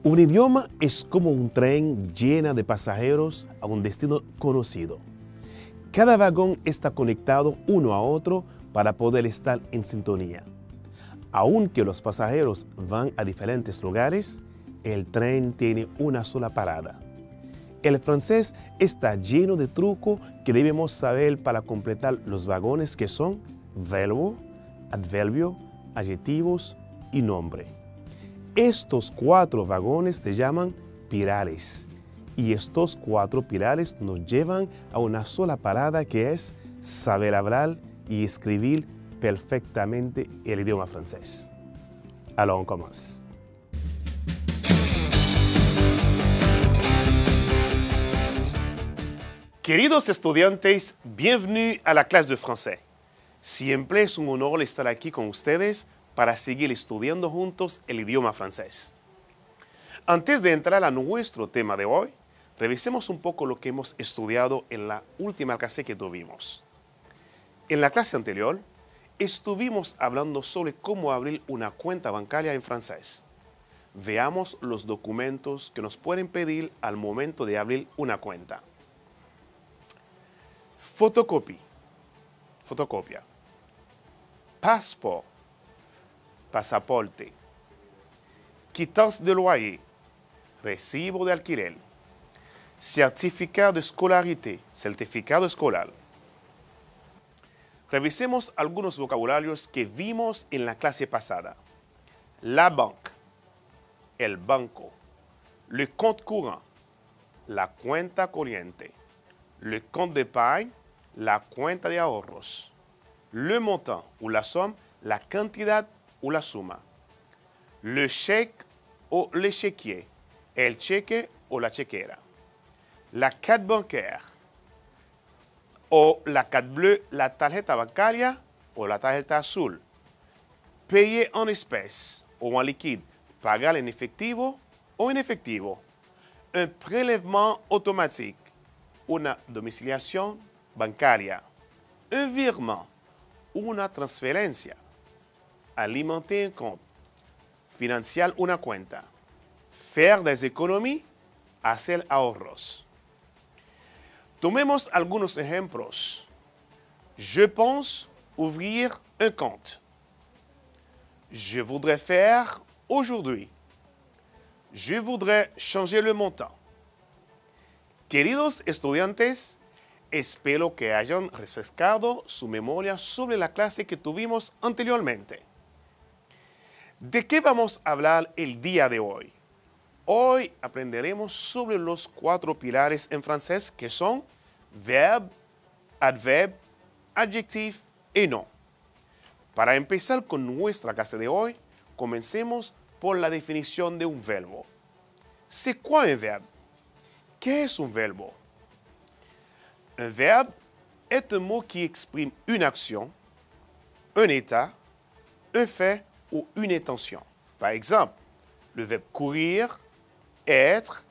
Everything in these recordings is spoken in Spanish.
Un idioma es como un tren lleno de pasajeros a un destino conocido. Cada vagón está conectado uno a otro para poder estar en sintonía. Aunque los pasajeros van a diferentes lugares, el tren tiene una sola parada. El francés está lleno de trucos que debemos saber para completar los vagones que son verbo, adverbio, adjetivos y nombre. Estos 4 vagones se llaman pilares y estos 4 pilares nos llevan a una sola parada que es saber hablar y escribir perfectamente el idioma francés. Alors on commence. Queridos estudiantes, bienvenue a la clase de français. Siempre es un honor estar aquí con ustedes para seguir estudiando juntos el idioma francés. Antes de entrar a nuestro tema de hoy, revisemos un poco lo que hemos estudiado en la última clase que tuvimos. En la clase anterior, estuvimos hablando sobre cómo abrir una cuenta bancaria en francés. Veamos los documentos que nos pueden pedir al momento de abrir una cuenta. Fotocopia. Passeport. Pasaporte. Quittance de loyer. Recibo de alquiler. Certificado de escolaridad. Certificado escolar. Revisemos algunos vocabularios que vimos en la clase pasada. La banque. El banco. Le compte courant. La cuenta corriente. Le compte d'épargne. La cuenta de ahorros. Le montant ou la somme. La cantidad o la suma. Le chèque o le chéquier. El cheque o la chequera. La carte bancaire. O la carte bleue, la tarjeta bancaria o la tarjeta azul. Payer en espèces o en liquide. Pagar en efectivo o en efectivo. Un prélèvement automatique. Una domiciliación bancaria. Un virement. Una transferencia. Alimenter un compte. Financiar una cuenta. Faire des économies. Hacer ahorros. Tomemos algunos ejemplos. Je pense ouvrir un compte. Je voudrais faire aujourd'hui. Je voudrais changer le montant. Queridos estudiantes, espero que hayan refrescado su memoria sobre la clase que tuvimos anteriormente. ¿De qué vamos a hablar el día de hoy? Hoy aprenderemos sobre los 4 pilares en francés que son verbe, adverbe, adjectif y nom. Para empezar con nuestra clase de hoy, comencemos por la definición de un verbo. C'est quoi un verbe? ¿Qué es un verbo? Un verbe est un mot qui exprime une action, un état, un fait ou une intention. Par exemple, le verbe courir, être,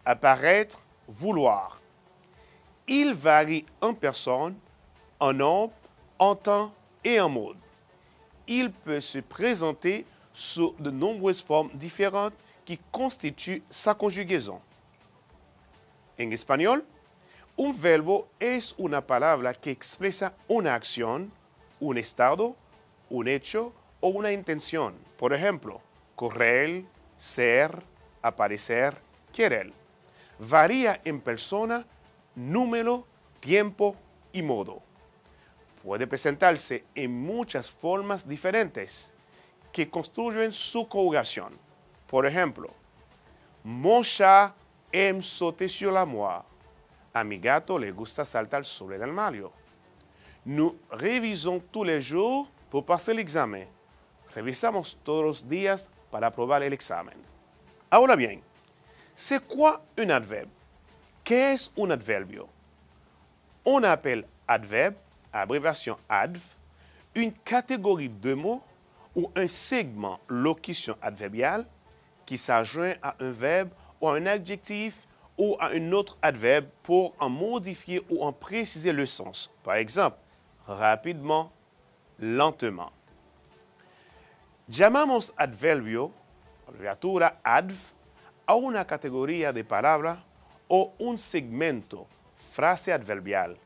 apparaître, vouloir. Il varie en personne, en nombre, en temps et en mode. Il peut se présenter sous de nombreuses formes différentes qui constituent sa conjugaison. En español, un verbo es una palabra que expresa una acción, un estado, un hecho o una intención. Por ejemplo, correr, ser, aparecer, querer. Varía en persona, número, tiempo y modo. Puede presentarse en muchas formas diferentes que construyen su conjugación. Por ejemplo, mon chat aime sauter sur la moire. A mi gato le gusta saltar sobre el armario. Nous révisons tous les jours pour passer l'examen. Revisamos todos los días para aprobar el examen. Ahora bien, c'est quoi un adverbe? ¿Qué es un adverbio? On appelle adverbe, abréviation adv, une catégorie de mots ou un segment locution adverbiale qui s'adjoint à un verbe ou à un adjectif ou à un autre adverbe pour en modifier ou en préciser le sens. Par exemple, rapidement, lentement. Llamamos adverbio, abreviatura adv, a una categoría de palabra o un segmento, frase adverbial,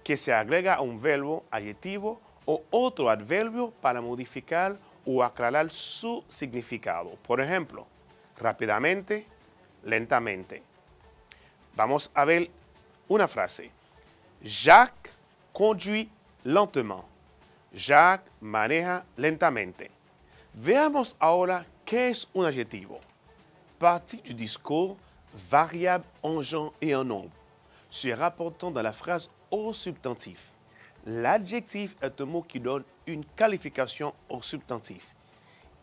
que se agrega a un verbo, adjetivo o otro adverbio para modificar o aclarar su significado. Por ejemplo, rápidamente, lentamente. Vamos a ver una frase. Jacques conduit lentement. Jacques maneja lentamente. Veamos ahora qué es un adjetivo. Partie du discours variable en genre et en nombre, se rapportant dans la phrase au substantif. L'adjectif est un mot qui donne une qualification au substantif.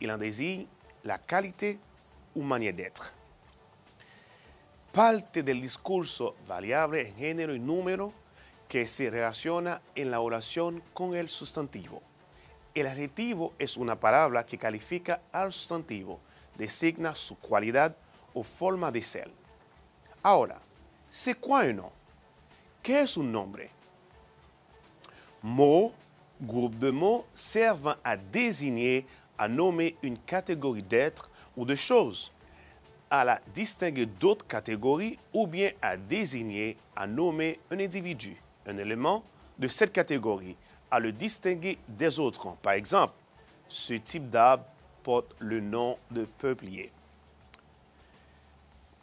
Il en désigne la qualité ou manière d'être. Parte del discurso variable en género y número que se relaciona en la oración con el sustantivo. El adjetivo es una palabra que califica al sustantivo, designa su cualidad o forma de ser. Ahora, ¿c'est quoi un nom? ¿Qué es un nombre? Mots, groupe de mots servant à désigner, à nommer une catégorie d'êtres ou de choses, à la distinguer d'autres catégories ou bien à désigner, à nommer un individu, un élément de cette catégorie, à le distinguer des autres. Par exemple, ce type d'arbre porte le nom de peuplier.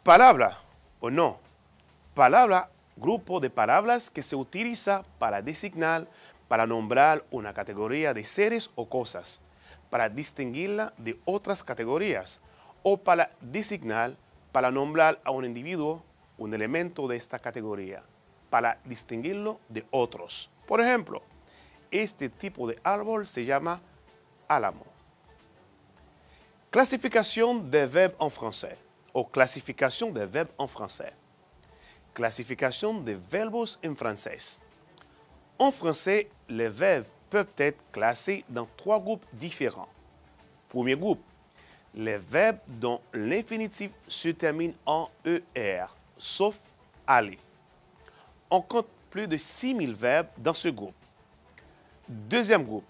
Palabra o nom. Palabra, grupo de palabras que se utiliza para designar, para nombrar una categoría de seres o cosas, para distinguirla de otras categorías, o para designar, para nombrar a un individuo, un elemento de esta categoría, para distinguirlo de otros. Por ejemplo, este tipo de árbol se llama álamo. Clasificación de verbes en français, o clasificación de verbes en français. Clasificación de verbos en francés. En français, les verbes peuvent être classés dans trois groupes différents. Premier groupe, les verbes dont l'infinitif se termine en ER, sauf aller. On compte plus de 6000 verbes dans ce groupe. Deuxième groupe,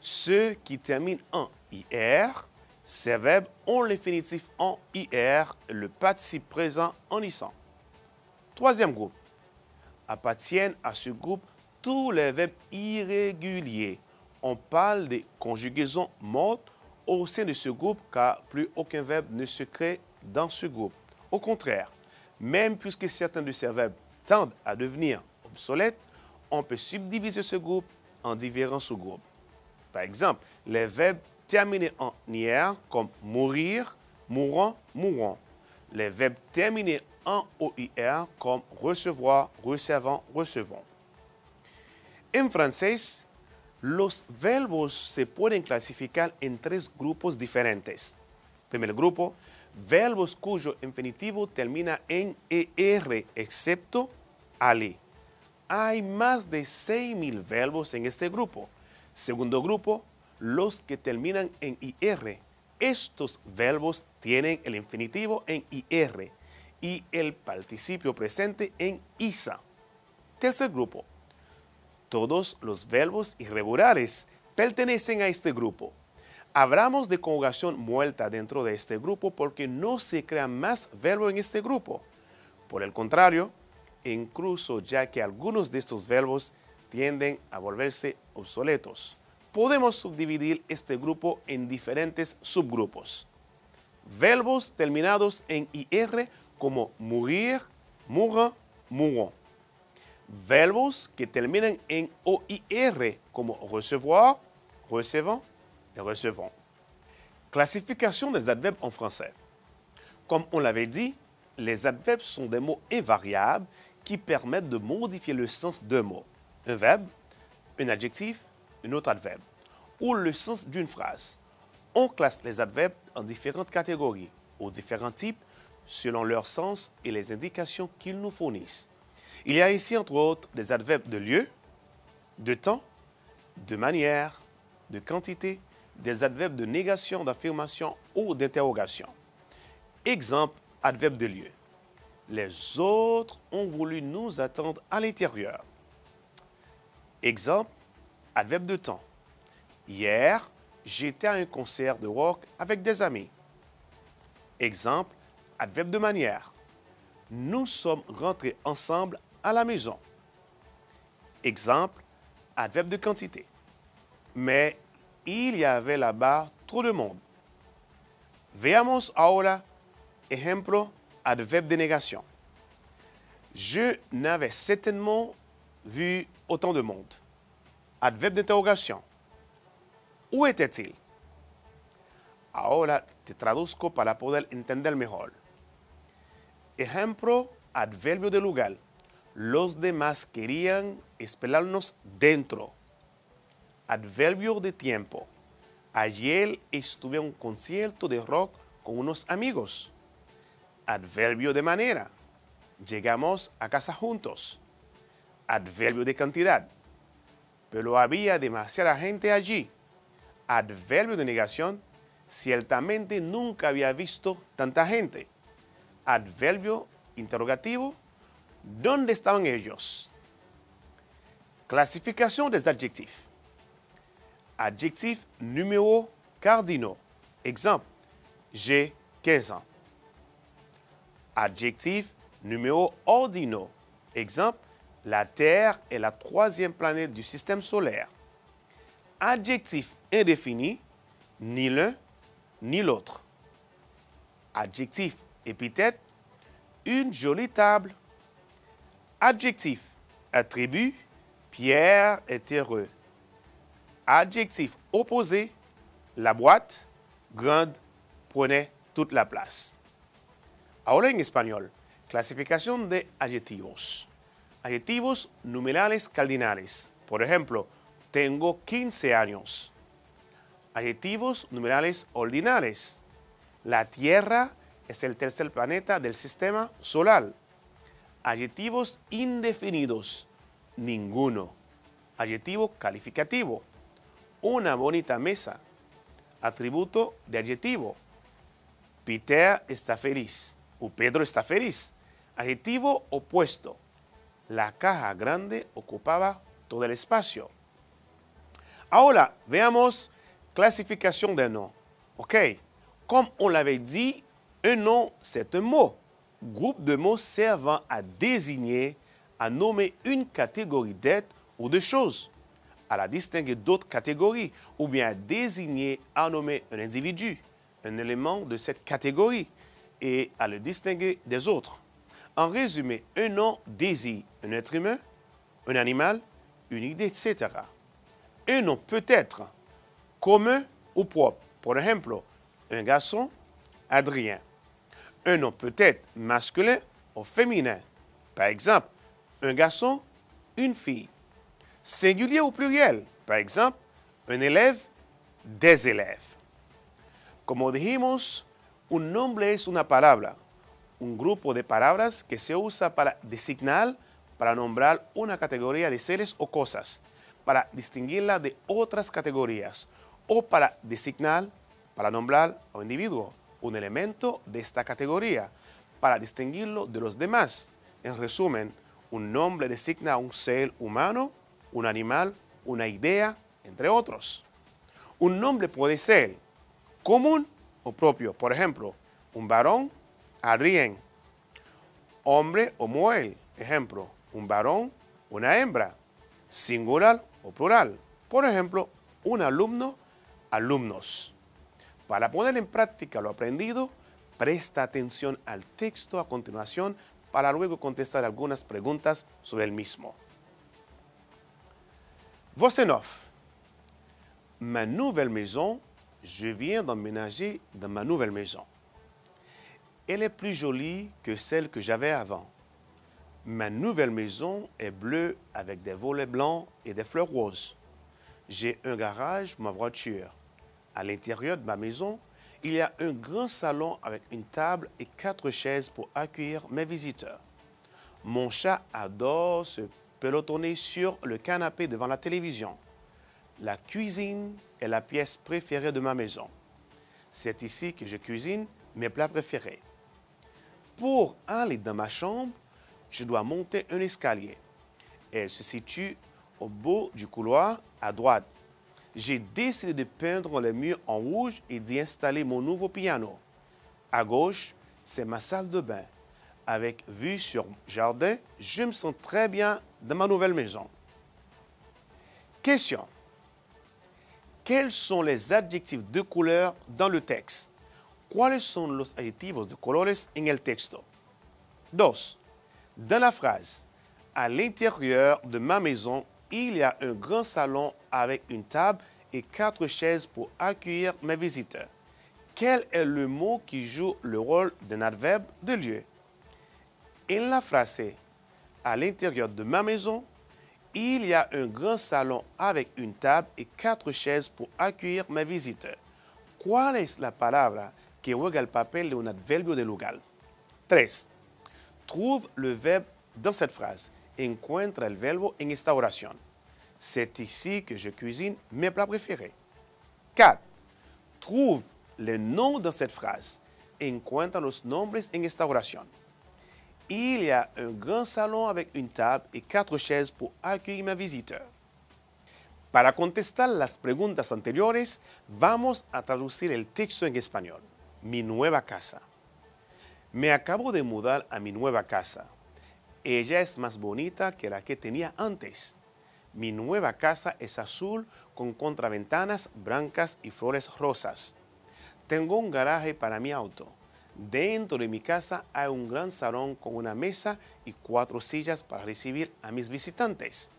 ceux qui terminent en IR. Ces verbes ont l'infinitif en IR et le participe présent en ISAN. Troisième groupe, appartiennent à ce groupe tous les verbes irréguliers. On parle des conjugaisons mortes au sein de ce groupe car plus aucun verbe ne se crée dans ce groupe. Au contraire, même puisque certains de ces verbes tendent à devenir obsolètes, on peut subdiviser ce groupe en différents sous-groupes. Par exemple, les verbes terminés en IR comme mourir, mourant, mourant. Les verbes terminés en OIR comme recevoir, recevant, recevons. En francés, los verbos se pueden clasificar en tres grupos diferentes. Primer grupo, verbos cuyo infinitivo termina en ER, excepto aller. Hay más de 6000 verbos en este grupo. Segundo grupo, los que terminan en IR. Estos verbos tienen el infinitivo en IR y el participio presente en ISA. Tercer grupo, todos los verbos irregulares pertenecen a este grupo. Hablamos de conjugación muerta dentro de este grupo porque no se crean más verbos en este grupo. Por el contrario, incluso ya que algunos de estos verbos tienden a volverse obsoletos, podemos subdividir este grupo en diferentes subgrupos. Verbos terminados en IR como mourir, mourant, mourant. Verbos que terminan en OIR como recevoir, recevant et recevons. Classification des adverbes en français. Comme on l'avait dit, les adverbes sont des mots invariables qui permettent de modifier le sens d'un mot. Un verbe, un adjectif, un autre adverbe, ou le sens d'une phrase. On classe les adverbes en différentes catégories, ou différents types, selon leur sens et les indications qu'ils nous fournissent. Il y a ici, entre autres, des adverbes de lieu, de temps, de manière, de quantité, des adverbes de négation, d'affirmation ou d'interrogation. Exemple, adverbe de lieu. Les autres ont voulu nous attendre à l'intérieur. Exemple, adverbe de temps. Hier, j'étais à un concert de rock avec des amis. Exemple, adverbe de manière. Nous sommes rentrés ensemble à la maison. Exemple, adverbe de quantité. Mais il y avait là-bas trop de monde. Veamos ahora ejemplo, adverbe de négation. Je n'avais certainement vu autant de monde. Adverbe d'interrogation. ¿Où était-il? Ahora te traduzco para poder entender mejor. Ejemplo, adverbio de lugar. Los demás querían esperarnos dentro. Adverbio de tiempo. Ayer estuve en un concierto de rock con unos amigos. Adverbio de manera. Llegamos a casa juntos. Adverbio de cantidad. Pero había demasiada gente allí. Adverbio de negación. Ciertamente nunca había visto tanta gente. Adverbio interrogativo. ¿Dónde estaban ellos? Classification des adjectifs. Adjectifs numéros cardinaux. Exemple, j'ai 15 ans. Adjectifs numéros ordinaux. Exemple, la Terre est la troisième planète du système solaire. Adjectif indéfini, ni l'un ni l'autre. Adjectif épithète, une jolie table. Adjectif attribut, Pierre est heureux. Adjectif opposé, la boîte, grande, prenait toute la place. Ahora en español, clasificación de adjetivos. Adjetivos numerales cardinales. Por ejemplo, tengo 15 años. Adjetivos numerales ordinales. La Tierra es el tercer planeta del sistema solar. Adjetivos indefinidos. Ninguno. Adjetivo calificativo. Una bonita mesa. Atributo de adjetivo. Peter está feliz. O Pedro está feliz. Adjetivo opuesto. La caja grande ocupaba todo el espacio. Ahora, veamos clasification d'un nom. OK. Comme on l'avait dit, un nom, c'est un mot. Groupe de mots servant à désigner, à nommer une catégorie d'êtres ou de choses, à la distinguer d'autres catégories, ou bien à désigner, à nommer un individu, un élément de cette catégorie, et à le distinguer des autres. En résumé, un nom désigne un être humain, un animal, une idée, etc. Un nom peut être commun ou propre. Par exemple, un garçon, Adrien. Un nom peut être masculin ou féminin. Par exemple, un garçon, une fille. Singulier ou pluriel. Par exemple, un élève, des élèves. Como dijimos, un nombre es una palabra, un grupo de palabras que se usa para designar, para nombrar una categoría de seres o cosas, para distinguirla de otras categorías, o para designar, para nombrar a un individuo, un elemento de esta categoría, para distinguirlo de los demás. En resumen, un nombre designa a un ser humano, un animal, una idea, entre otros. Un nombre puede ser común o propio. Por ejemplo, un varón, Adrien. Hombre o mujer. Ejemplo, un varón, una hembra. Singular o plural. Por ejemplo, un alumno, alumnos. Para poner en práctica lo aprendido, presta atención al texto a continuación para luego contestar algunas preguntas sobre el mismo. Voix en off. Ma nouvelle maison, je viens d'emménager dans ma nouvelle maison. Elle est plus jolie que celle que j'avais avant. Ma nouvelle maison est bleue avec des volets blancs et des fleurs roses. J'ai un garage pour ma voiture. À l'intérieur de ma maison, il y a un grand salon avec une table et 4 chaises pour accueillir mes visiteurs. Mon chat adore se pelotonner sur le canapé devant la télévision. La cuisine est la pièce préférée de ma maison. C'est ici que je cuisine mes plats préférés. Pour aller dans ma chambre, je dois monter un escalier. Elle se situe au bout du couloir à droite. J'ai décidé de peindre les murs en rouge et d'y installer mon nouveau piano. À gauche, c'est ma salle de bain. Avec vue sur jardin, je me sens très bien dans ma nouvelle maison. Question. Quels sont les adjetivos de couleur dans le texte? ¿Cuáles son los adjetivos de colores en el texto? 2. Dans la phrase, à l'intérieur de ma maison, il y a un grand salon avec une table et 4 chaises pour accueillir mes visiteurs. Quel est le mot qui joue le rôle d'un adverbe de lieu? En la frase, à l'intérieur de ma maison, il y a un grand salon avec une table et 4 chaises pour accueillir mes visiteurs. ¿Cuál es la palabra que juega el papel de un adverbio de lugar? 3. Trouve le verbe dans cette phrase. Encuentra el verbo en esta oración. C'est ici que je cuisine mes plats préférés. 4. Trouve le nom dans cette phrase. Encuentra los nombres en esta oración. Il y a un grand salon avec une table et 4 chaises pour accueillir mes visiteurs. Para contestar las preguntas anteriores, vamos a traducir el texto en español. Mi nueva casa. Me acabo de mudar a mi nueva casa. Ella es más bonita que la que tenía antes. Mi nueva casa es azul con contraventanas blancas y flores rosas. Tengo un garaje para mi auto. Dentro de mi casa hay un gran salón con una mesa y 4 sillas para recibir a mis visitantes.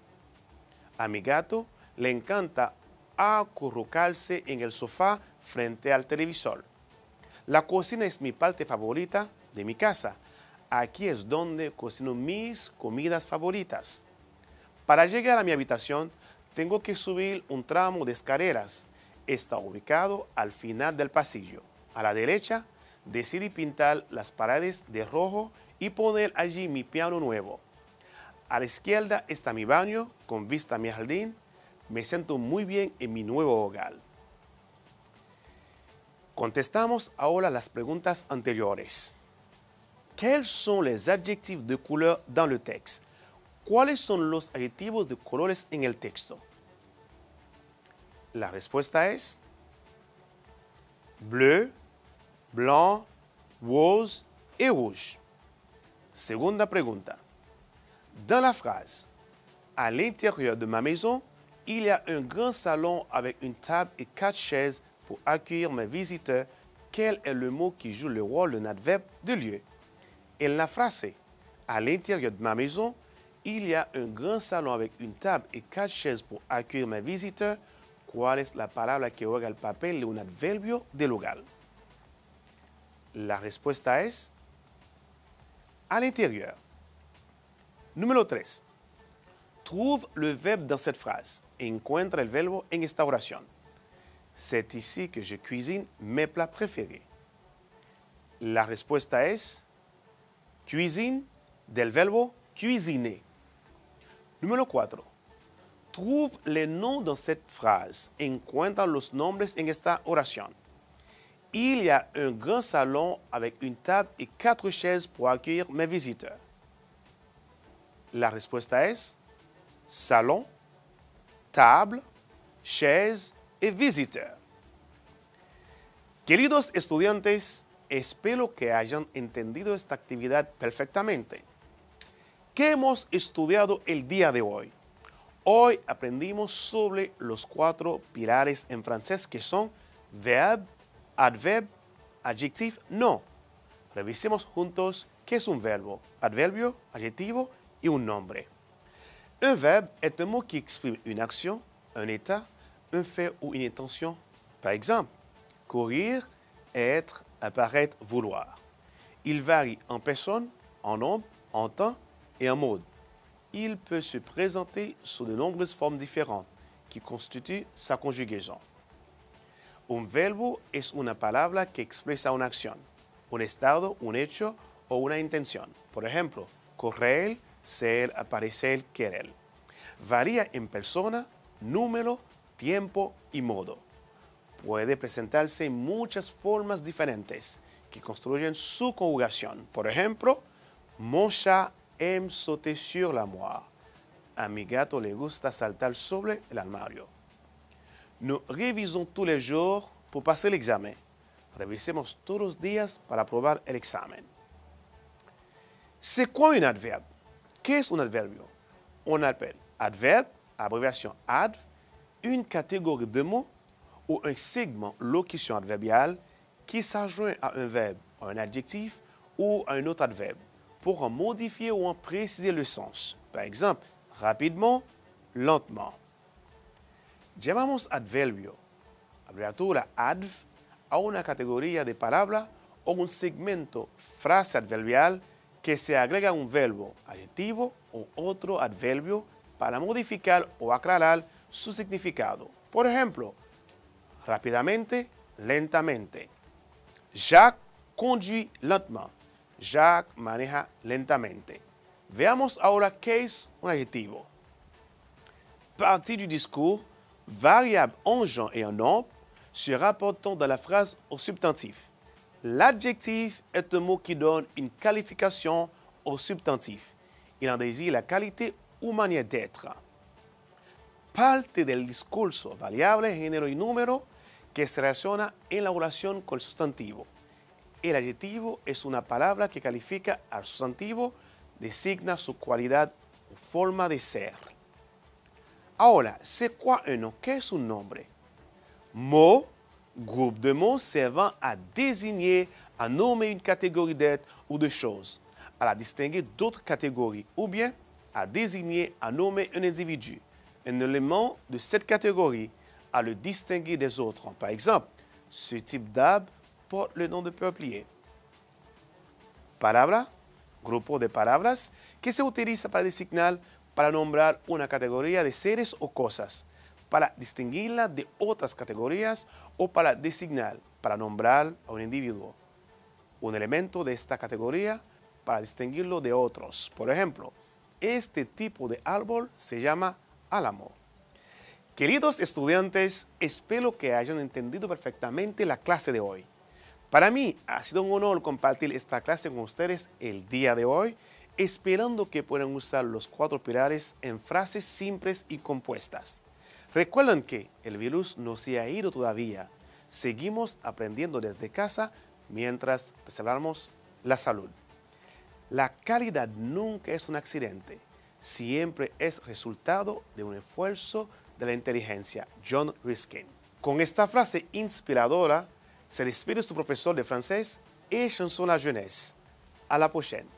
A mi gato le encanta acurrucarse en el sofá frente al televisor. La cocina es mi parte favorita de mi casa. Aquí es donde cocino mis comidas favoritas. Para llegar a mi habitación, tengo que subir un tramo de escaleras. Está ubicado al final del pasillo. A la derecha, decidí pintar las paredes de rojo y poner allí mi piano nuevo. A la izquierda está mi baño con vista a mi jardín. Me siento muy bien en mi nuevo hogar. Contestamos ahora las preguntas anteriores. Quels sont les adjectifs de couleur dans le texte? ¿Cuáles son los adjetivos de colores en el texto? La respuesta es bleu, blanc, rose et rouge. Segunda pregunta. Dans la phrase, à l'intérieur de ma maison, il y a un grand salon avec une table et 4 chaises pour accueillir mes visiteurs. Quel est le mot qui joue le rôle d'un adverbe de lieu? En la frase, à l'intérieur de ma maison, il y a un grand salon avec une table et 4 chaises pour accueillir mes visiteurs. ¿Cuál es la palabra que juega el papel de un adverbio de lugar? La respuesta es à l'intérieur. Número 3. Trouve le verbe dans cette phrase. Encuentra el verbo en esta oración. C'est ici que je cuisine mes plats préférés. La respuesta es cuisine del verbo cuisiner. Número 4. Trouve les noms dans cette phrase. Encuentra los nombres en esta oración. Il y a un grand salon avec une table et 4 chaises pour accueillir mes visiteurs. La respuesta es salon, table, chaise et visiteurs. Queridos estudiantes, espero que hayan entendido esta actividad perfectamente. ¿Qué hemos estudiado el día de hoy? Hoy aprendimos sobre los 4 pilares en francés que son verbe, adverbe, adjectif, nom. Revisemos juntos qué es un verbo, adverbio, adjetivo y un nombre. Un verbe est un mot qui exprime une action, un état, un fait ou une intention. Par exemple, courir, être, apparaître, vouloir. Il varie en personne, en nombre, en temps et en mode. Il peut se présenter sous de nombreuses formes différentes qui constituent sa conjugaison. Un verbo es una palabra que expresa una acción, un estado, un hecho o una intención. Por ejemplo, correr, ser, aparecer, querer. Varía en persona, número, tiempo y modo. Puede presentarse en muchas formas diferentes que construyen su conjugación. Por ejemplo, mon chat aime sauter sur l'armoire. A mi gato le gusta saltar sobre el armario. Nous révisons tous les jours pour passer l'examen. Revisemos todos los días para aprobar el examen. C'est quoi un adverbe? ¿Qué es un adverbio? On appelle adverbe, abréviation adv, une catégorie de mots ou un segment locution adverbiale qui s'adjoint à un verbe, à un adjectif ou à un autre adverbe pour en modifier ou en préciser le sens. Par exemple, rapidement, lentement. Llamamos adverbio, abreviatura adv, a una categoría de palabra o un segmento frase adverbial que se agrega a un verbo, adjetivo o otro adverbio para modificar o aclarar su significado. Por ejemplo, rápidamente, lentamente. Jacques conduit lentement. Jacques maneja lentamente. Veamos ahora qué es un adjetivo. Partie du discours, variable en genre et en nombre, se rapportant dans la phrase au substantif. L'adjectif est un mot qui donne une qualification au substantif. Il en désigne la qualité ou manière d'être. Parte del discurso, variable, género y número, que se relaciona en la oración con el sustantivo. El adjetivo es una palabra que califica al sustantivo, designa su cualidad o forma de ser. Ahora, c'est quoi un nom? ¿Qué es un nombre? Mot, groupe de mots servant à désigner, à nommer une catégorie d'êtres ou de choses, à la distinguer d'autres catégories, ou bien à désigner, à nommer un individu, un élément de cette catégorie, à le distinguer des autres. Par exemple, ce type d'arbre porte le nom de peuplier. Palabra, grupo de palabras que se utiliza para designar, para nombrar una categoría de seres o cosas, para distinguirla de otras categorías o para designar, para nombrar a un individuo. Un elemento de esta categoría para distinguirlo de otros. Por ejemplo, este tipo de árbol se llama álamo. Queridos estudiantes, espero que hayan entendido perfectamente la clase de hoy. Para mí ha sido un honor compartir esta clase con ustedes el día de hoy, esperando que puedan usar los 4 pilares en frases simples y compuestas. Recuerden que el virus no se ha ido todavía. Seguimos aprendiendo desde casa mientras preservamos la salud. La calidad nunca es un accidente, siempre es resultado de un esfuerzo de la inteligencia. John Ruskin. Con esta frase inspiradora, se despide su profesor de francés et chanson la jeunesse. À la prochaine.